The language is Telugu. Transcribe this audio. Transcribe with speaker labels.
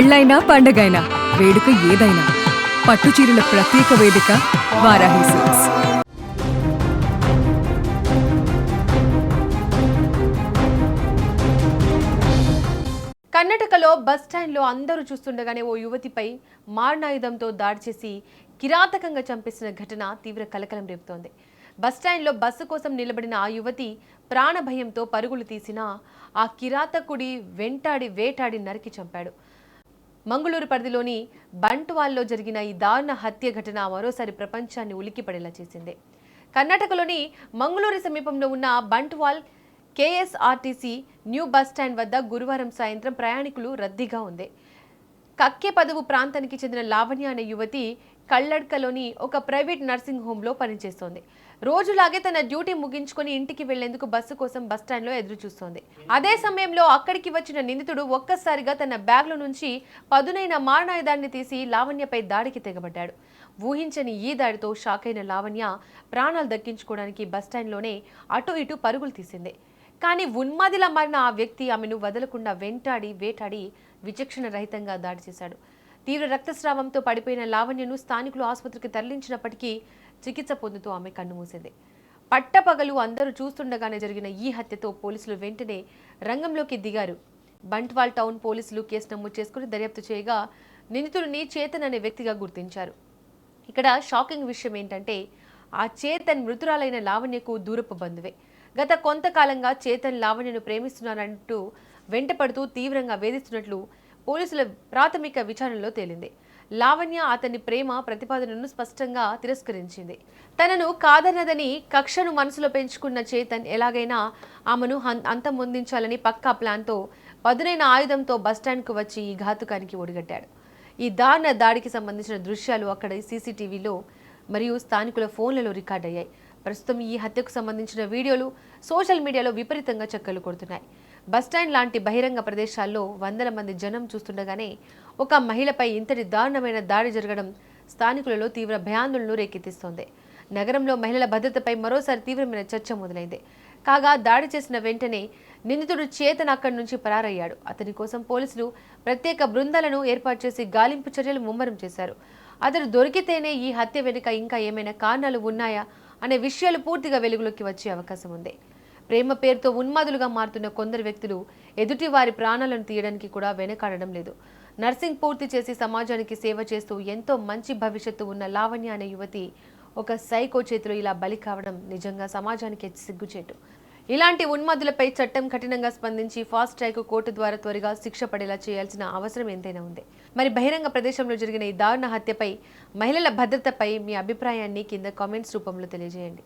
Speaker 1: పెళ్ళైనా పండగైనా వేడుక ఏదైనా పట్టుచీరల ప్రత్యేక వేదిక వారాహి సిల్క్స్.
Speaker 2: కర్ణాటకలో బస్టాండ్లో అందరూ చూస్తుండగానే ఓ యువతిపై మారణాయుధంతో దాడి చేసి కిరాతకంగా చంపేసిన ఘటన తీవ్ర కలకలం రేపుతోంది. బస్టాండ్లో బస్సు కోసం నిలబడిన ఆ యువతి ప్రాణభయంతో పరుగులు తీసినా ఆ కిరాతకుడి వేటాడి నరికి చంపాడు. మంగళూరు పరిధిలోని బంట్వాల్లో జరిగిన ఈ దారుణ హత్య ఘటన మరోసారి ప్రపంచాన్ని ఉలిక్కిపడేలా చేసింది. కర్ణాటకలోని మంగళూరు సమీపంలో ఉన్న బంట్వాల్ కేఎస్ఆర్టీసీ న్యూ బస్టాండ్ వద్ద గురువారం సాయంత్రం ప్రయాణికులు రద్దీగా ఉంది. కక్కెపదవు ప్రాంతానికి చెందిన లావణ్య అనే యువతి కళ్ళడ్కలోని ఒక ప్రైవేట్ నర్సింగ్ హోంలో పనిచేస్తోంది. రోజులాగే తన డ్యూటీ ముగించుకొని ఇంటికి వెళ్లేందుకు బస్సు కోసం బస్టాండ్లో ఎదురు చూస్తోంది. అదే సమయంలో అక్కడికి వచ్చిన నిందితుడు ఒక్కసారిగా తన బ్యాగ్లో నుంచి పదునైన మారణాయుధాన్ని తీసి లావణ్యపై దాడికి తెగబడ్డాడు. ఊహించని ఈ దాడితో షాక్ అయిన లావణ్య ప్రాణాలు దక్కించుకోవడానికి బస్టాండ్లోనే అటు ఇటు పరుగులు తీసింది. కానీ ఉన్మాదిలా మారిన ఆ వ్యక్తి ఆమెను వదలకుండా వేటాడి విచక్షణ రహితంగా దాడి చేశాడు. తీవ్ర రక్తస్రావంతో పడిపోయిన లావణ్యను స్థానికులు ఆసుపత్రికి తరలించినప్పటికీ చికిత్స పొందుతూ ఆమె కన్నుమూసింది. పట్టపగలు అందరూ చూస్తుండగానే జరిగిన ఈ హత్యతో పోలీసులు వెంటనే రంగంలోకి దిగారు. బంట్వాల్ టౌన్ పోలీసులు కేసు నమోదు చేసుకుని దర్యాప్తు చేయగా నిందితుడిని చేతన్ అనే వ్యక్తిగా గుర్తించారు. ఇక్కడ షాకింగ్ విషయం ఏంటంటే ఆ చేతన్ మృతురాలైన లావణ్యకు దూరపు బంధువే. గత కొంతకాలంగా చేతన్ లావణ్యను ప్రేమిస్తున్నారంటూ వెంటపడుతూ తీవ్రంగా వేధిస్తున్నట్లు పోలీసుల ప్రాథమిక విచారణలో తేలింది. లావణ్య అతని ప్రేమ ప్రతిపాదనను స్పష్టంగా తిరస్కరించింది. తనను కాదన్నదని కక్షను మనసులో పెంచుకున్న చేతన్ ఎలాగైనా ఆమెను అంతమొందించాలని పక్కా ప్లాన్తో పదునైన ఆయుధంతో బస్టాండ్కు వచ్చి ఈ ఘాతుకానికి ఒడిగట్టాడు. ఈ దారుణ దాడికి సంబంధించిన దృశ్యాలు అక్కడ సీసీటీవీలో మరియు స్థానికుల ఫోన్లలో రికార్డయ్యాయి. ప్రస్తుతం ఈ హత్యకు సంబంధించిన వీడియోలు సోషల్ మీడియాలో విపరీతంగా చక్కర్లు కొడుతున్నాయి. బస్టాండ్ లాంటి బహిరంగ ప్రదేశాల్లో వందల మంది జనం చూస్తుండగానే ఒక మహిళపై ఇంతటి దారుణమైన దాడి జరగడం స్థానికులలో తీవ్ర భయాందోళనలు రేకెత్తిస్తోంది. నగరంలో మహిళల భద్రతపై మరోసారి తీవ్రమైన చర్చ మొదలైంది. కాగా దాడి చేసిన వెంటనే నిందితుడు చేతన్ అక్కడి నుంచి పరారయ్యాడు. అతని కోసం పోలీసులు ప్రత్యేక బృందాలను ఏర్పాటు చేసి గాలింపు చర్యలు ముమ్మరం చేశారు. అతడు దొరికితేనే ఈ హత్య వెనుక ఇంకా ఏమైనా కారణాలు ఉన్నాయా అనే విషయాలు పూర్తిగా వెలుగులోకి వచ్చే అవకాశం ఉంది. ప్రేమ పేరుతో ఉన్మాదులుగా మారుతున్న కొందరు వ్యక్తులు ఎదుటి వారి ప్రాణాలను తీయడానికి కూడా వెనకాడడం లేదు. నర్సింగ్ పూర్తి చేసి సమాజానికి సేవ చేస్తూ ఎంతో మంచి భవిష్యత్తు ఉన్న లావణ్య అనే యువతి ఒక సైకో చేతిలో ఇలా బలి కావడం నిజంగా సమాజానికి సిగ్గుచేటు. ఇలాంటి ఉన్మాదులపై చట్టం కఠినంగా స్పందించి ఫాస్ట్ ట్రాక్ కోర్టు ద్వారా త్వరగా శిక్ష పడేలా చేయాల్సిన అవసరం ఎంతైనా ఉంది. మరి బహిరంగ ప్రదేశంలో జరిగిన ఈ దారుణ హత్యపై మహిళల భద్రతపై మీ అభిప్రాయాన్ని కింద కామెంట్స్ రూపంలో తెలియజేయండి.